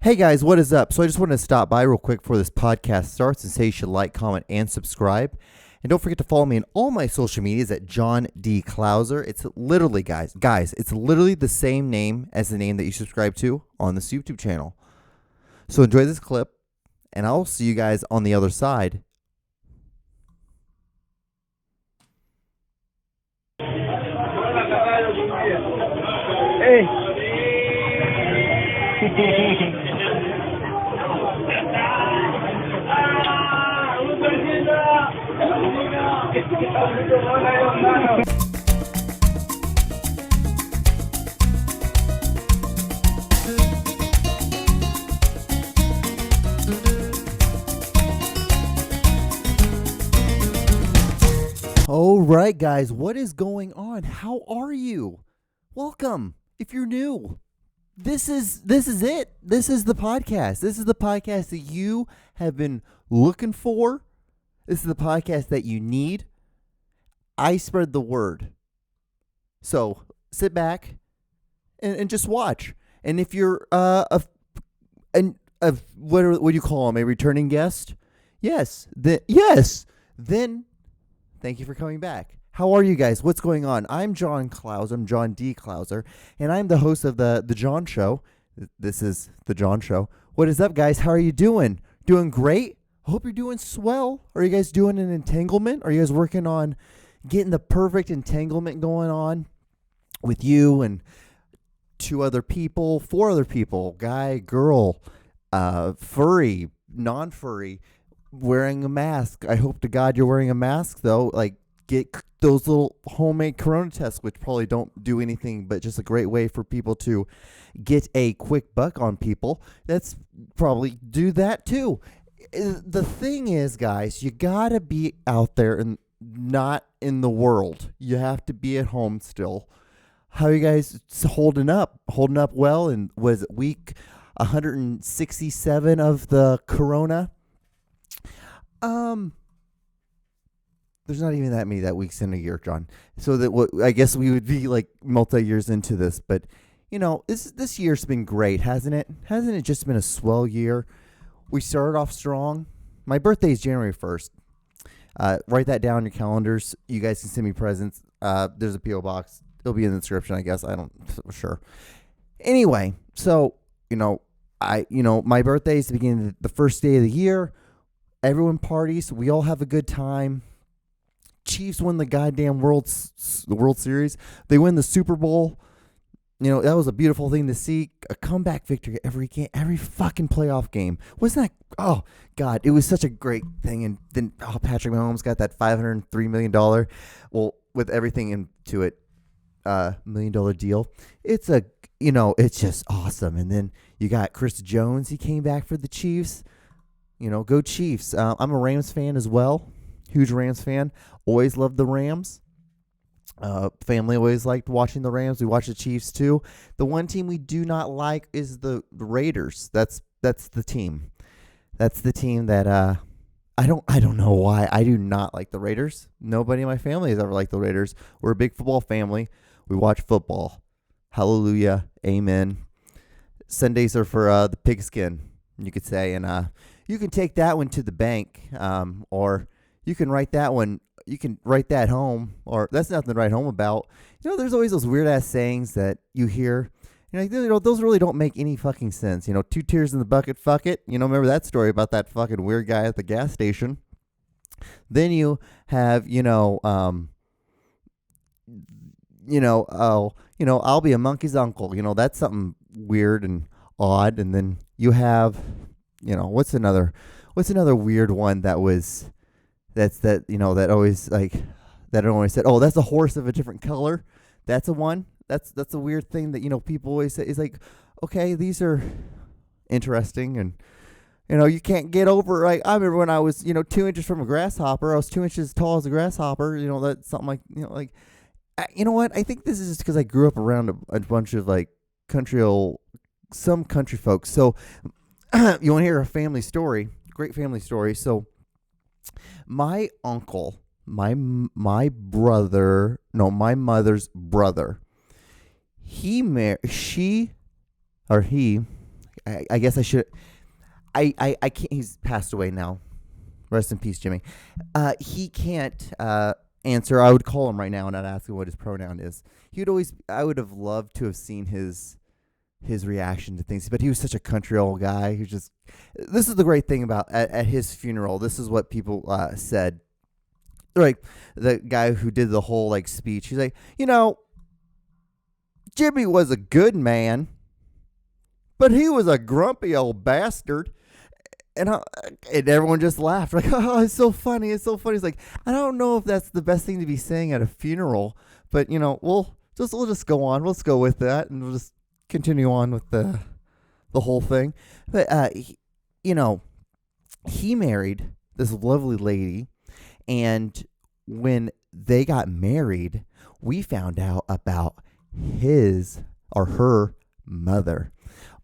Hey guys, what is up? So I just wanted to stop by real quick before this podcast starts and say you should like, comment, and subscribe. And don't forget to follow me on all my social medias at John D. Clouser. It's literally, guys, it's literally the same name as the name that you subscribe to on this YouTube channel. So enjoy this clip, and I'll see you guys on the other side. Hey. All right, guys, what is going on? How are you? Welcome. If you're new, this is it. This is the podcast. This is the podcast that you have been looking for. This is the podcast that you need. I spread the word. So sit back and just watch. And if you're what do you call them? A returning guest? Yes. Then thank you for coming back. How are you guys? What's going on? I'm John Clouser. I'm John D. Clouser, and I'm the host of the John Show. This is the John Show. What is up, guys? How are you doing? Doing great? I hope you're doing swell. Are you guys doing an entanglement? Are you guys working on getting the perfect entanglement going on with you and four other people, guy, girl, furry, non-furry, wearing a mask? I hope to God you're wearing a mask, though. Like, get those little homemade corona tests, which probably don't do anything but just a great way for people to get a quick buck on people. That's probably do that too. The thing is, guys, you gotta be out there and not in the world. You have to be at home still. How are you guys holding up? Holding up well? And was it week 167 of the corona? There's not even that many that weeks in a year, John. So that I guess we would be like multi-years into this. But, you know, this year's been great, hasn't it? Hasn't it just been a swell year? We started off strong. My birthday is January 1st. Write that down in your calendars. You guys can send me presents. There's a P.O. box. It'll be in the description, I guess. I don't, sure. Anyway, so, my birthday is the beginning of the first day of the year. Everyone parties. We all have a good time. Chiefs win the goddamn World Series. They win the Super Bowl. You know, that was a beautiful thing to see. A comeback victory every game, every fucking playoff game. Wasn't that? Oh, God. It was such a great thing. And then Patrick Mahomes got that $503 million. Well, with everything into it, $1 million deal. It's just awesome. And then you got Chris Jones. He came back for the Chiefs. You know, go Chiefs. I'm a Rams fan as well. Huge Rams fan. Always loved the Rams. Family always liked watching the Rams. We watch the Chiefs too. The one team we do not like is the Raiders. That's the team. That's the team that I don't know why I do not like the Raiders. Nobody in my family has ever liked the Raiders. We're a big football family. We watch football. Hallelujah. Amen. Sundays are for the pigskin, you could say, and you can take that one to the bank, or you can write that one. You can write that home, or that's nothing to write home about. You know, there's always those weird ass sayings that you hear. You know, those really don't make any fucking sense. You know, 2 tears in the bucket, fuck it. You know, remember that story about that fucking weird guy at the gas station. Then you have, I'll be a monkey's uncle. You know, that's something weird and odd. And then you have, what's another weird one that always said, oh, that's a horse of a different color. That's a one. That's a weird thing that, people always say is like, okay, these are interesting. And, you can't get over, like, I remember when I was, 2 inches from a grasshopper, I was 2 inches tall as a grasshopper, that's something like, you know what? I think this is just because I grew up around a bunch of like some country folks. So you want to hear a family story, great family story. So my uncle, my mother's brother, I guess I should. I can't. He's passed away now. Rest in peace, Jimmy. He can't answer. I would call him right now and I'd ask him what his pronoun is. I would have loved to have seen his reaction to things, but he was such a country old guy who just. This is the great thing about at his funeral. This is what people said. Like the guy who did the whole like speech. He's like, Jimmy was a good man, but he was a grumpy old bastard. And everyone just laughed. Like, oh, it's so funny. It's so funny. It's like, I don't know if that's the best thing to be saying at a funeral, but we'll just go on. Let's go with that, and we'll just continue on with the whole thing. But he married this lovely lady, and when they got married, we found out about his or her mother.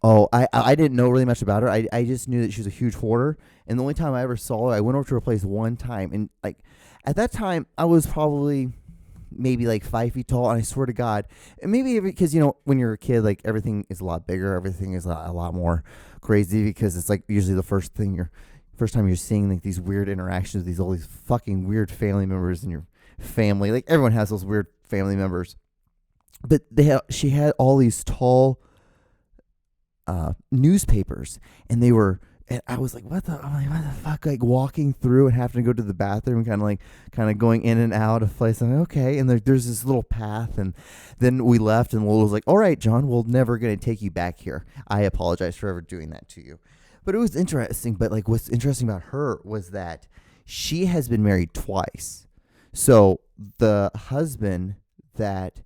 Oh, I didn't know really much about her. I just knew that she was a huge hoarder. And the only time I ever saw her, I went over to her place one time. And like at that time, I was probably maybe like 5 feet tall. And I swear to God, and maybe because, when you're a kid, like everything is a lot bigger. Everything is a lot more crazy because it's like usually the first time you're seeing like these weird interactions with all these fucking weird family members in your family. Like everyone has those weird family members. But she had all these tall newspapers, and I was like, what the fuck, like walking through and having to go to the bathroom, kind of going in and out of place. I'm like, okay, and there's this little path, and then we left, and Lola was like, all right, John, we're never going to take you back here. I apologize for ever doing that to you. But it was interesting. But like, what's interesting about her was that she has been married twice. So the husband that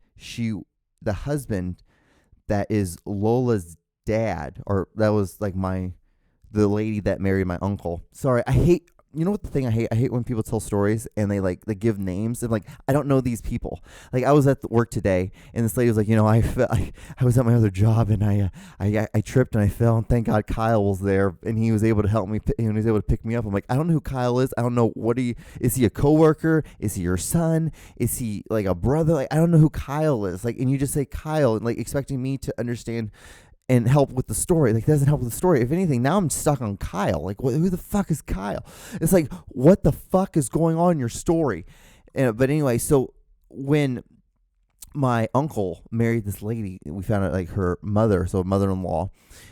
is Lola's dad, or that was like the lady that married my uncle. Sorry, I hate. You know what the thing I hate? I hate when people tell stories and they give names. And like, I don't know these people. Like, I was at work today, and this lady was like, I was at my other job, and I tripped and I fell, and thank God Kyle was there, and he was able to help me, and he was able to pick me up. I'm like, I don't know who Kyle is. I don't know is he a coworker? Is he your son? Is he like a brother? Like, I don't know who Kyle is. Like, and you just say Kyle, and like expecting me to understand and help with the story. Like, it doesn't help with the story. If anything, now I'm stuck on Kyle. Like, who the fuck is Kyle? It's like, what the fuck is going on in your story? But anyway, so when my uncle married this lady, we found out like her mother, so mother-in-law,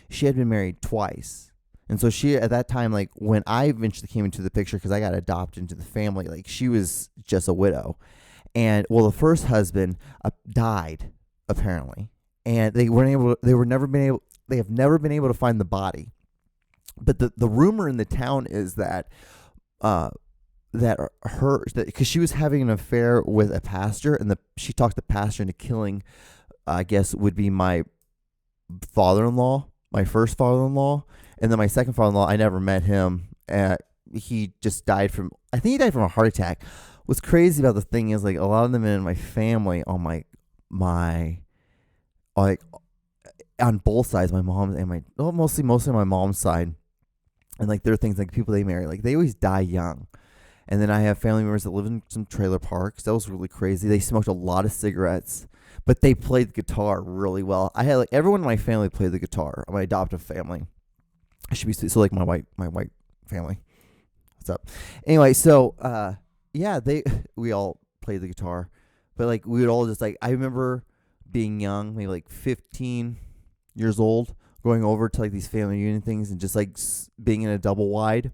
she had been married twice. And so she, at that time, like when I eventually came into the picture, because I got adopted into the family, like she was just a widow. And well, the first husband died, apparently. And they have never been able to find the body. But the rumor in the town is that because she was having an affair with a pastor, and she talked the pastor into killing, I guess would be my father-in-law, my first father-in-law, and then my second father-in-law. I never met him. He just died from a heart attack. What's crazy about the thing is, like, a lot of the men in my family on my like on both sides, my mom's and mostly my mom's side, and like there are things like people they marry, like they always die young. And then I have family members that live in some trailer parks. That was really crazy. They smoked a lot of cigarettes, but they played the guitar really well. I had like everyone in my family played the guitar. My adoptive family, I should be so like my white family. What's up? Anyway, so yeah, we all played the guitar, but like we would all just like, I remember being young, maybe like 15 years old, going over to like these family reunion things and just like being in a double wide.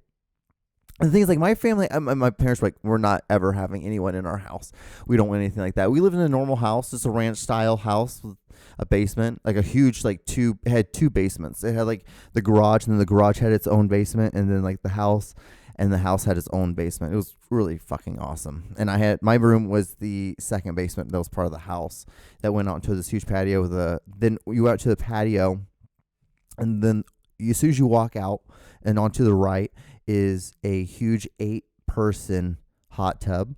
And the thing is, like, my family, my parents were like, we're not ever having anyone in our house. We don't want anything like that. We live in a normal house, just a ranch style house with a basement, like a huge, like it had two basements. It had like the garage, and then the garage had its own basement, and then like the house had its own basement. It was really fucking awesome. And my room was the second basement that was part of the house that went out into this huge patio then you went out to the patio, and then as soon as you walk out and onto the right is a huge 8-person hot tub,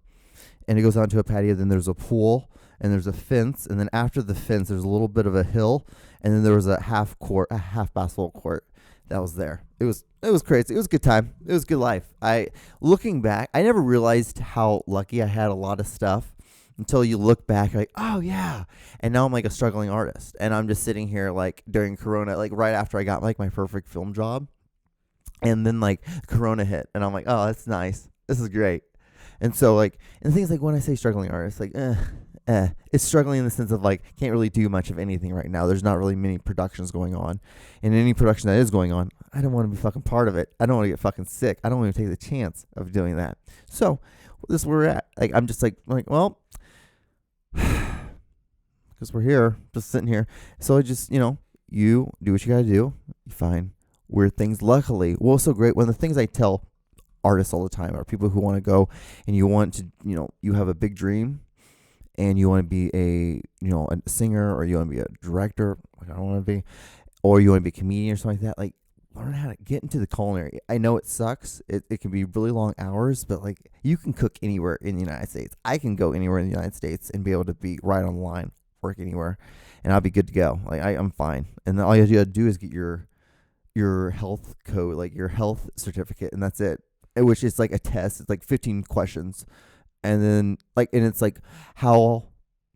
and it goes onto a patio. Then there's a pool, and there's a fence, and then after the fence there's a little bit of a hill, and then there was a half basketball court that was there. It was crazy. It was a good time. It was a good life. Looking back, I never realized how lucky I had a lot of stuff. until you look back like, oh yeah. And now I'm like a struggling artist, and I'm just sitting here like during Corona, like right after I got like my perfect film job, and then like Corona hit, and I'm like, oh, that's nice. This is great. And so like, and things like when I say struggling artist, like, it's struggling in the sense of like can't really do much of anything right now. There's not really many productions going on, and any production that is going on, I don't want to be fucking part of it. I don't want to get fucking sick. I don't want to take the chance of doing that. So this is where we're at. Like I'm just like well, because we're here, just sitting here. So I just you do what you gotta do. You find weird things. Luckily, well, so great. One of the things I tell artists all the time are people who want to go and you want to, you have a big dream and you want to be a singer, or you want to be a director, like I don't want to be, or you want to be a comedian or something like that. Like learn how to get into the culinary. I know it sucks. It can be really long hours, but like you can cook anywhere in the United States. I can go anywhere in the United States and be able to be right on the line, work anywhere, and I'll be good to go. Like I'm fine. And then all you have to do is get your health code, like your health certificate, and that's it. Which is like a test. It's like 15 questions. And then and it's like how,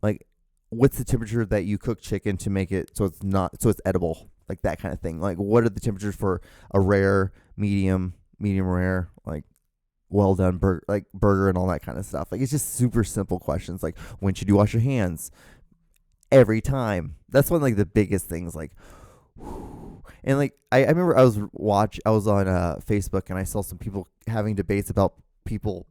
like, what's the temperature that you cook chicken to make it so it's edible, like that kind of thing. Like what are the temperatures for a rare, medium rare, like well done burger and all that kind of stuff. Like it's just super simple questions. Like when should you wash your hands? Every time. That's one of like the biggest things. Like, and like I remember I was on Facebook, and I saw some people having debates about people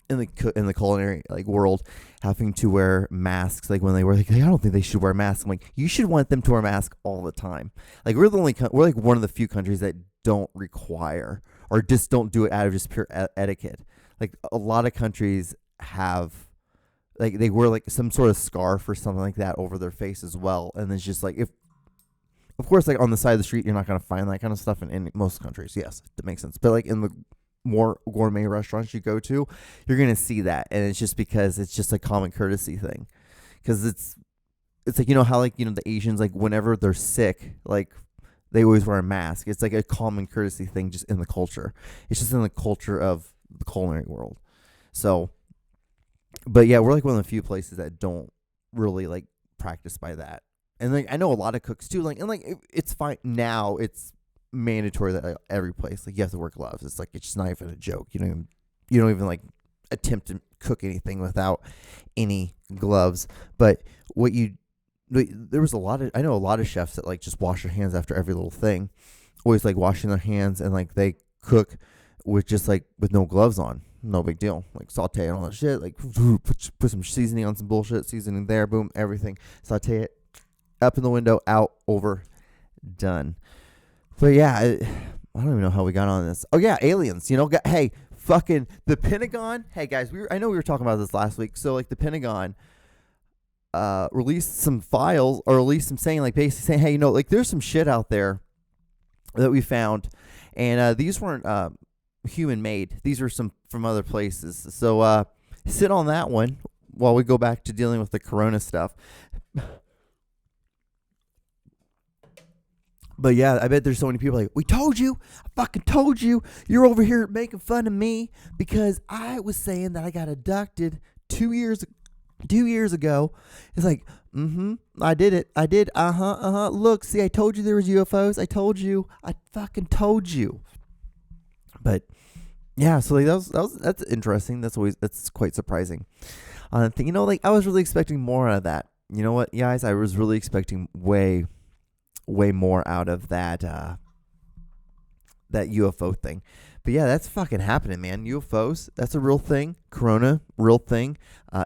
in the culinary like world having to wear masks. Like when they were like, I don't think they should wear masks. I'm like, you should want them to wear masks all the time. Like we're like one of the few countries that don't require or just don't do it out of just pure etiquette. Like a lot of countries have, like they wear like some sort of scarf or something like that over their face as well. And it's just like, if of course, like on the side of the street, you're not going to find that kind of stuff in most countries. Yes, that makes sense. But like in the more gourmet restaurants you go to, you're going to see that. And it's just because it's just a common courtesy thing. Because it's like, how like, the Asians, like whenever they're sick, like they always wear a mask. It's like a common courtesy thing just in the culture. It's just in the culture of the culinary world. So, but yeah, we're like one of the few places that don't really like practice by that. And like I know a lot of cooks too. Like, and like it's fine now. It's mandatory that like, every place, like you have to wear gloves. It's like it's just not even a joke. You don't even like attempt to cook anything without any gloves. But there was I know a lot of chefs that like just wash their hands after every little thing, always like washing their hands, and like they cook with just like with no gloves on. No big deal. Like saute and all that shit. Like put some seasoning on some bullshit, seasoning there, boom, everything. Saute it, up in the window, out, over, done. But yeah, I don't even know how we got on this. Oh yeah, aliens. Hey, fucking the Pentagon. Hey guys, I know we were talking about this last week. So like the Pentagon released some files, or released some saying, like basically saying, hey, like there's some shit out there that we found, and these weren't human made. These are some from other places. So sit on that one while we go back to dealing with the corona stuff. But yeah, I bet there's so many people like, we told you, I fucking told you, you're over here making fun of me because I was saying that I got abducted 2 years ago. It's like, I did it. I did. Look, see, I told you there was UFOs. I told you. I fucking told you. But yeah, so like that's interesting. That's quite surprising. Like I was really expecting more out of that. You know what, guys? I was really expecting way more out of that UFO thing. But yeah, that's fucking happening, man. UFOs, that's a real thing. Corona, real thing.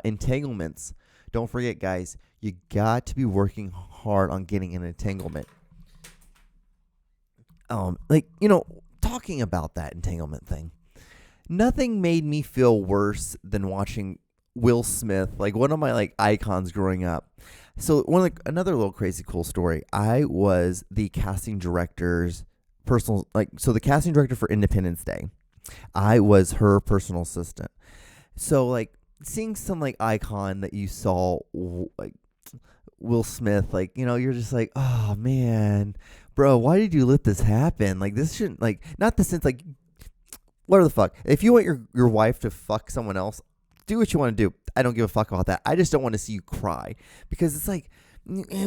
Entanglements. Don't forget, guys, you got to be working hard on getting an entanglement. Talking about that entanglement thing, nothing made me feel worse than watching Will Smith, like one of my like icons growing up. So another little crazy cool story. I was the casting director's the casting director for Independence Day. I was her personal assistant. So like seeing some like icon that you saw, like Will Smith, like, you're just like, oh man, bro, why did you let this happen? Like this shouldn't, like, not the sense like, what the fuck? If you want your wife to fuck someone else, do what you want to do. I don't give a fuck about that. I just don't want to see you cry because it's like, it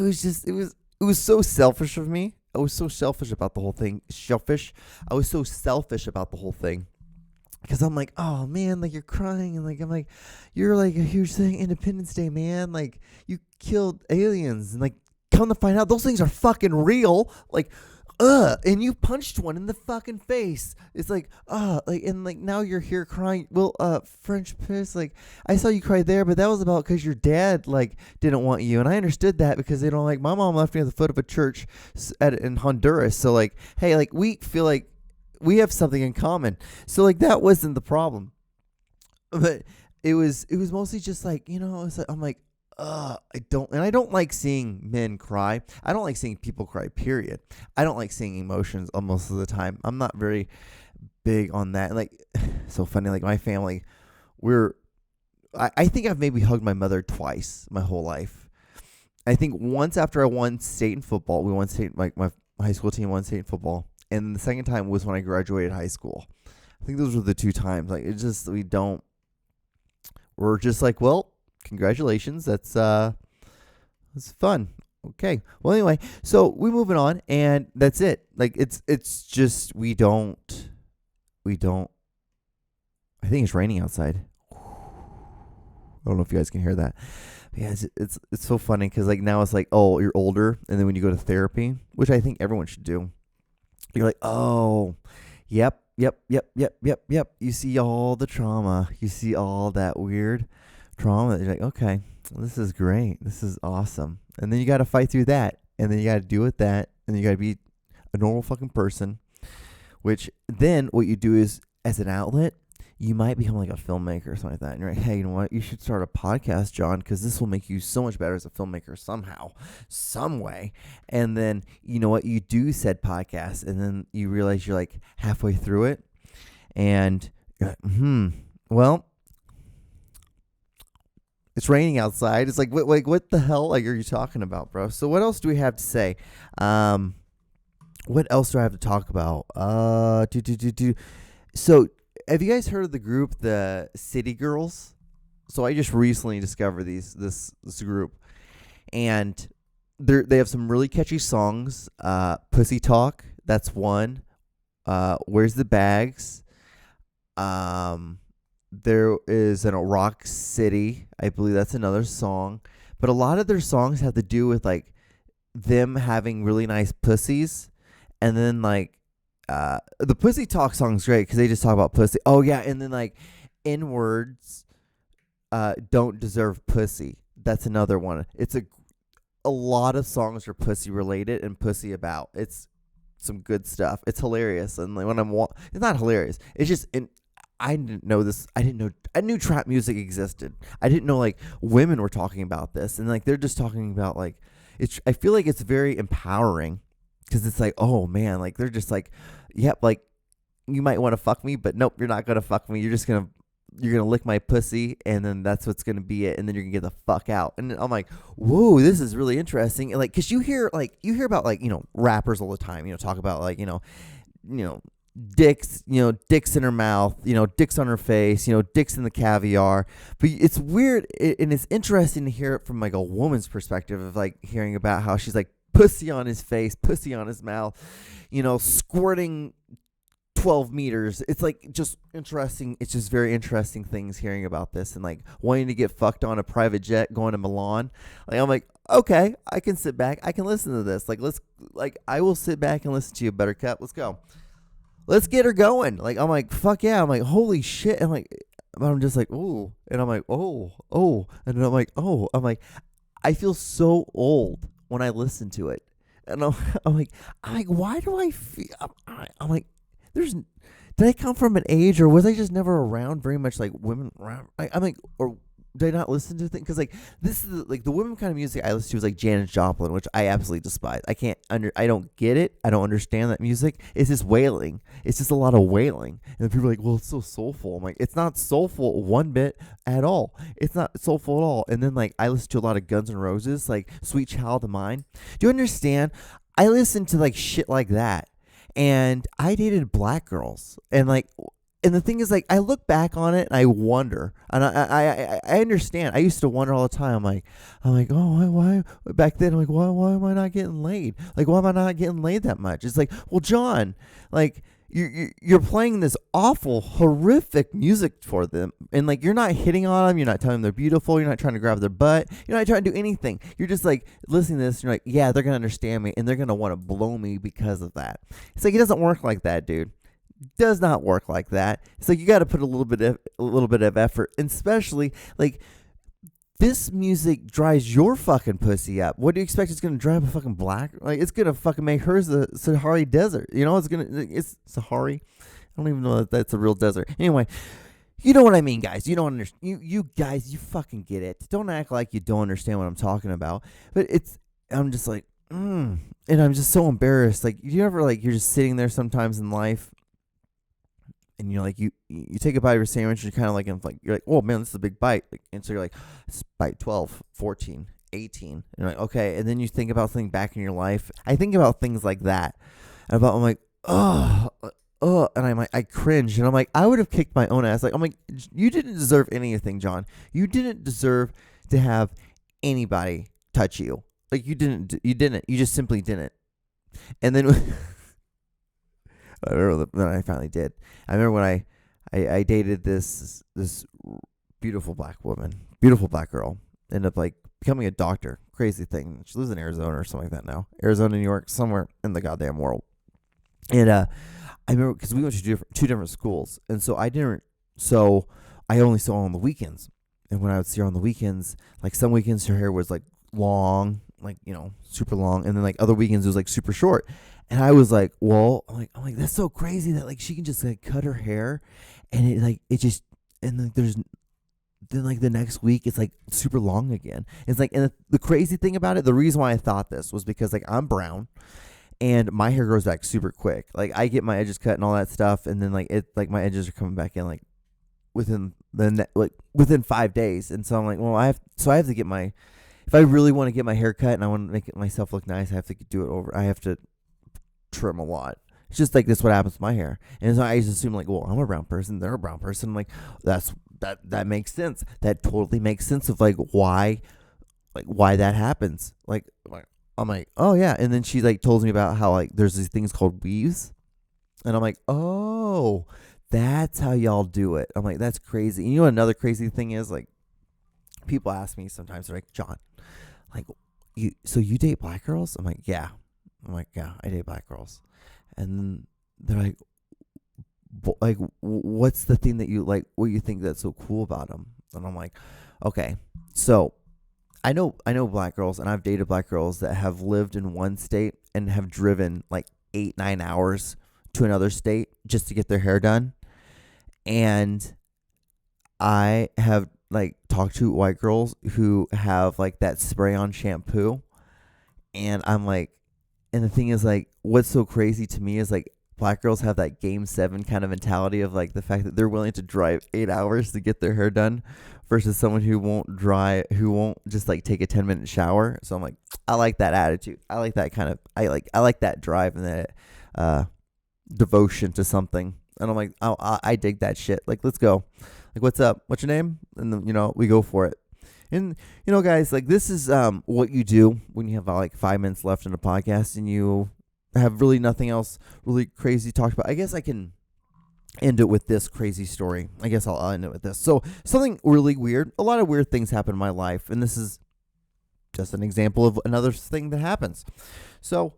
was so selfish of me. I was so selfish about the whole thing. I was so selfish about the whole thing. Because I'm like, oh man, like you're crying, and like I'm like, you're like a huge thing, Independence Day, man. Like you killed aliens, and like come to find out, those things are fucking real. Like, and you punched one in the fucking face. It's like, like, and like now you're here crying. Well, French piss. Like I saw you cry there, but that was about because your dad like didn't want you, and I understood that because they don't like my mom left me at the foot of a church in Honduras. So like, hey, like we feel like we have something in common. So like that wasn't the problem. But it was mostly just like, it's like, I'm like, I don't like seeing men cry. I don't like seeing people cry, period. I don't like seeing emotions most of the time. I'm not very big on that. Like, so funny, like my family, I think I've maybe hugged my mother twice my whole life. I think once after I won state in football, like my high school team won state in football. And the second time was when I graduated high school. I think those were the two times. Like it's just we're just like, well, congratulations. That's fun. Okay. Well, anyway, so we're moving on, and that's it. Like it's just we don't. I think it's raining outside. I don't know if you guys can hear that. But yeah, it's so funny because like now it's like, oh, you're older, and then when you go to therapy, which I think everyone should do. You're like, oh, yep. You see all the trauma. You see all that weird trauma. You're like, okay, this is great. This is awesome. And then you got to fight through that. And then you got to deal with that. And then you got to be a normal fucking person. Which then what you do is, as an outlet, you might become like a filmmaker or something like that. And you're like, hey, you know what? You should start a podcast, John, because this will make you so much better as a filmmaker somehow, some way. And then, you know what? You do said podcast, and then you realize you're like halfway through it. And you're like, well, it's raining outside. It's like, what the hell are you talking about, bro? So what else do we have to say? What else do I have to talk about? So have you guys heard of the group, the City Girls? So I just recently discovered this group, and they have some really catchy songs. Pussy Talk, that's one. Where's the Bags? There is a Rock City, I believe that's another song. But a lot of their songs have to do with like them having really nice pussies, and then like. The Pussy Talk song's great because they just talk about pussy. Oh yeah, and then like N-words don't deserve pussy. That's another one. It's a lot of songs are pussy related and pussy about. It's some good stuff. It's hilarious, and like when it's not hilarious. It's just I didn't know this. I knew trap music existed. I didn't know like women were talking about this, and like they're just talking about like it's. I feel like it's very empowering. Because it's like, oh, man, like, they're just like, yep, like, you might want to fuck me, but nope, you're not going to fuck me. You're going to lick my pussy, and then that's what's going to be it, and then you're going to get the fuck out. And I'm like, whoa, this is really interesting. And, like, because you hear about, like, rappers all the time, talk about, like, dicks, dicks in her mouth, dicks on her face, dicks in the caviar. But it's weird, and it's interesting to hear it from, like, a woman's perspective of, like, hearing about how she's, like, pussy on his face, pussy on his mouth, squirting 12 meters. It's like just interesting. It's just very interesting things hearing about this and like wanting to get fucked on a private jet going to Milan. Like I'm like, okay, I can sit back. I can listen to this. I will sit back and listen to you, Buttercup. Let's go. Let's get her going. Like I'm like, fuck yeah. I'm like, holy shit. I'm just like, ooh. And I'm like, oh. And then I'm like, oh. I'm like, I feel so old when I listen to it, and I'm like, why do I feel? I'm like, did I come from an age, or was I just never around very much like women around? I'm like, or did I not listen to things? Because like this is the women kind of music I listen to is like Janis Joplin, which I absolutely despise. I don't get it. I don't understand that music. It's just wailing. It's just a lot of wailing. And people are like, well, it's so soulful. I'm like, it's not soulful one bit at all. It's not soulful at all. And then like I listen to a lot of Guns N' Roses, like Sweet Child of Mine. Do you understand? I listen to like shit like that. And I dated black girls. And like And the thing is, like, I look back on it and I wonder, and I understand. I used to wonder all the time. I'm like, oh, why back then? I'm like, why am I not getting laid? Like, why am I not getting laid that much? It's like, well, John, like, you're playing this awful, horrific music for them, and like, you're not hitting on them. You're not telling them they're beautiful. You're not trying to grab their butt. You're not trying to do anything. You're just like listening to this. And you're like, yeah, they're gonna understand me, and they're gonna want to blow me because of that. It's like, it doesn't work like that, dude. Does not work like that. It's like, you got to put a little bit of effort, and especially like, this music dries your fucking pussy up. What do you expect it's gonna drive a fucking black? Like, it's gonna fucking make hers the Sahara Desert. You know, it's Sahara. I don't even know that that's a real desert. Anyway, you know what I mean, guys. You don't understand. You guys, you fucking get it. Don't act like you don't understand what I'm talking about. But I'm just like, and I'm just so embarrassed. Like, you ever, like, you're just sitting there sometimes in life, and you're like, you take a bite of your sandwich, and you're kind of like, you're like, oh man, this is a big bite. Like, and so you're like, this is bite 12, 14, 18. And you're like, okay. And then you think about something back in your life. I think about things like that. I'm like, oh, and I cringe, and I'm like, I would have kicked my own ass. Like, I'm like, you didn't deserve anything, John. You didn't deserve to have anybody touch you. Like, you didn't. You just simply didn't. And then I remember when I finally did. I remember when I dated this beautiful black woman, beautiful black girl, ended up like becoming a doctor. Crazy thing. She lives in Arizona or something like that now. Arizona, New York, somewhere in the goddamn world. And I remember, because we went to two different schools, and so I only saw her on the weekends. And when I would see her on the weekends, like, some weekends her hair was like long, like, you know, super long, and then like other weekends it was like super short. And I was like, well, I'm like, that's so crazy that like she can just like cut her hair, and then like the next week it's like super long again. It's like, and the crazy thing about it, the reason why I thought this was because, like, I'm brown, and my hair grows back super quick. Like, I get my edges cut and all that stuff, and then like my edges are coming back in like within 5 days. And so I'm like, well, I have to get if I really want to get my hair cut and I want to make myself look nice, I have to do it over. I have to trim a lot. It's just like, this is what happens to my hair. And so I just assume, like, well, I'm a brown person, they're a brown person. I'm like, that makes sense. That totally makes sense of like why that happens. Like, I'm like, oh yeah. And then she like told me about how like there's these things called weaves, and I'm like, oh, that's how y'all do it. I'm like, that's crazy. And you know what another crazy thing is? Like, people ask me sometimes, they're like, John, like, you date black girls? I'm like, yeah. I date black girls. And then they're like, what's the thing that you like, what you think that's so cool about them? And I'm like, okay, so I know black girls, and I've dated black girls that have lived in one state and have driven like 8-9 hours to another state just to get their hair done. And I have like talked to white girls who have like that spray on shampoo, and I'm like, and the thing is, like, what's so crazy to me is like, black girls have that Game 7 kind of mentality of like the fact that they're willing to drive 8 hours to get their hair done versus someone who won't just like take a 10-minute shower. So I'm like, I like that attitude. I like that kind of, I like that drive and that devotion to something. And I'm like, I dig that shit. Like, let's go. Like, what's up? What's your name? And then, you know, we go for it. And, you know, guys, like, this is what you do when you have like 5 minutes left in a podcast and you have really nothing else really crazy to talk about. I guess I can end it with this crazy story. I guess I'll end it with this. So, something really weird. A lot of weird things happen in my life, and this is just an example of another thing that happens. So,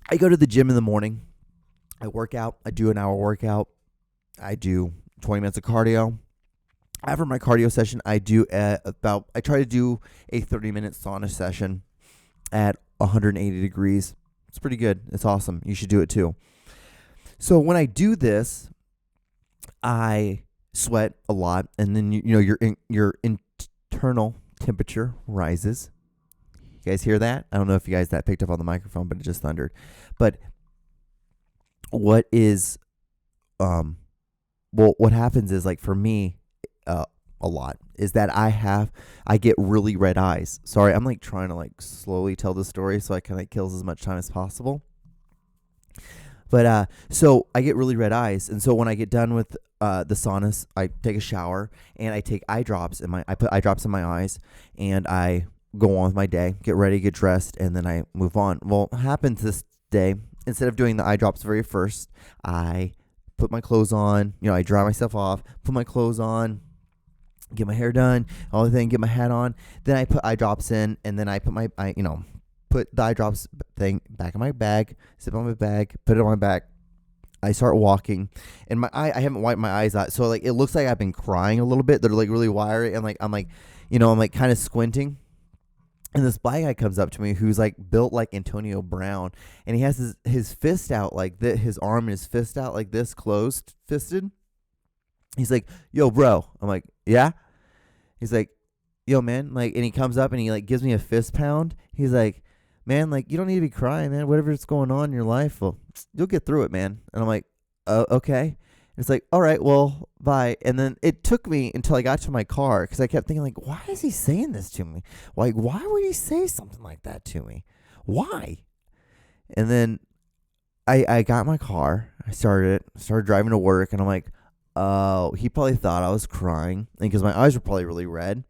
I go to the gym in the morning. I work out. I do an hour workout. I do 20 minutes of cardio. After my cardio session, I try to do a 30-minute sauna session at 180 degrees. It's pretty good. It's awesome. You should do it too. So when I do this, I sweat a lot, and then your internal temperature rises. You guys hear that? I don't know if you guys that picked up on the microphone, but it just thundered. But what happens is, like, for me, a lot is that I get really red eyes. Sorry, I'm like trying to like slowly tell the story so I can like kills as much time as possible. But so I get really red eyes, and so when I get done with the saunas, I take a shower and I take eye drops I put eye drops in my eyes, and I go on with my day, get ready, get dressed, and then I move on. Well, what happens this day? Instead of doing the eye drops very first, I put my clothes on. I dry myself off, put my clothes on, get my hair done, all the thing, get my hat on. Then I put eye drops in, and then I put put the eye drops thing back in my bag, zip on my bag, put it on my back. I start walking, and I haven't wiped my eyes out, so like it looks like I've been crying a little bit. They're like really wiry, and I'm like kind of squinting. And this black guy comes up to me who's like built like Antonio Brown, and he has his fist out like this, his arm and his fist out like this, closed fisted. He's like, "Yo, bro." I'm like, "Yeah." He's like, "Yo, man," like, and he comes up and he like gives me a fist pound. He's like, "Man, like, you don't need to be crying, man. Whatever's going on in your life, well, you'll get through it, man." And I'm like, "Okay." It's like, "All right, well, bye." And then it took me until I got to my car because I kept thinking, like, why is he saying this to me? Like, why would he say something like that to me? Why? And then I got in my car. I started driving to work, and I'm like, oh, he probably thought I was crying because my eyes were probably really red.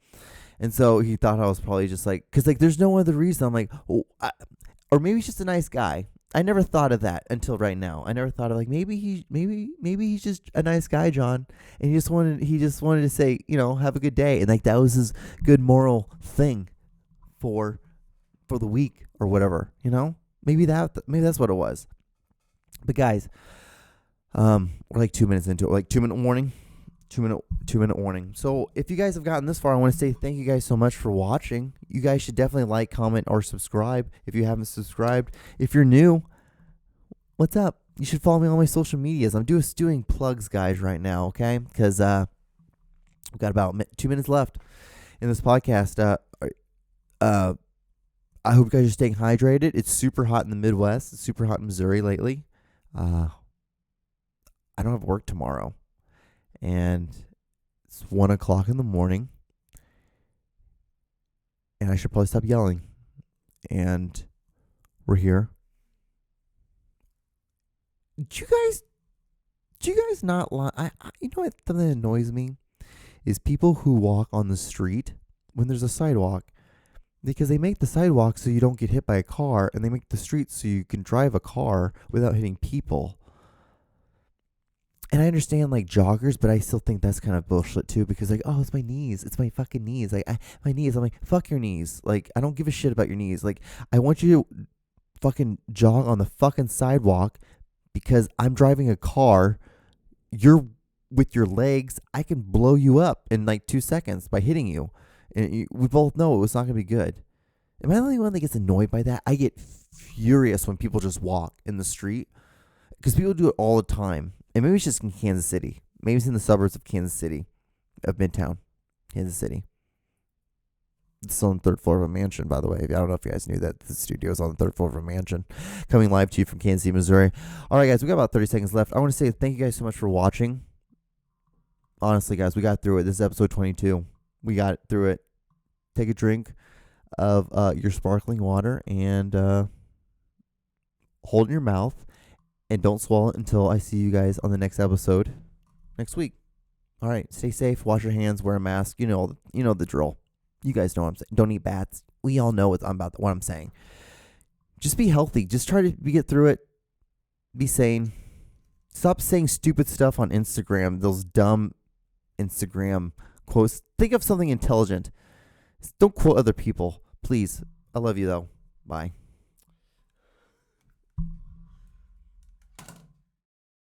And so he thought I was probably just like, because like there's no other reason. I'm like, or maybe he's just a nice guy. I never thought of that until right now. I never thought of like maybe he's just a nice guy, John, and he just wanted to say, have a good day, and like that was his good moral thing for the week or whatever, Maybe that's what it was. But guys, we're like 2 minutes into it, like 2 minute warning. 2 minute warning. So if you guys have gotten this far, I want to say thank you guys so much for watching. You guys should definitely like, comment, or subscribe if you haven't subscribed. If you're new, what's up? You should follow me on my social medias. I'm doing plugs, guys, right now, okay? Because we've got about 2 minutes left in this podcast. I hope you guys are staying hydrated. It's super hot in the Midwest. It's super hot in Missouri lately. I don't have work tomorrow. And it's 1 o'clock in the morning, and I should probably stop yelling. And we're here. Do you guys not lie? You know what? Something that annoys me is people who walk on the street when there's a sidewalk, because they make the sidewalk so you don't get hit by a car, and they make the street so you can drive a car without hitting people. And I understand like joggers, but I still think that's kind of bullshit too, because like, oh, it's my knees. It's my fucking knees. Like my knees. I'm like, fuck your knees. Like, I don't give a shit about your knees. Like, I want you to fucking jog on the fucking sidewalk because I'm driving a car. You're with your legs. I can blow you up in like 2 seconds by hitting you. And we both know it's not going to be good. Am I the only one that gets annoyed by that? I get furious when people just walk in the street, because people do it all the time. And maybe it's just in Kansas City. Maybe it's in the suburbs of Kansas City, of Midtown, Kansas City. It's on the third floor of a mansion, by the way. I don't know if you guys knew that the studio is on the third floor of a mansion. Coming live to you from Kansas City, Missouri. All right, guys, we got about 30 seconds left. I want to say thank you guys so much for watching. Honestly, guys, we got through it. This is episode 22. We got through it. Take a drink of your sparkling water and hold in your mouth. And don't swallow it until I see you guys on the next episode next week. All right, stay safe, wash your hands, wear a mask. You know the drill. You guys know what I'm saying. Don't eat bats. We all know what I'm saying. Just be healthy. Just try to get through it. Be sane. Stop saying stupid stuff on Instagram. Those dumb Instagram quotes. Think of something intelligent. Don't quote other people, please. I love you though. Bye.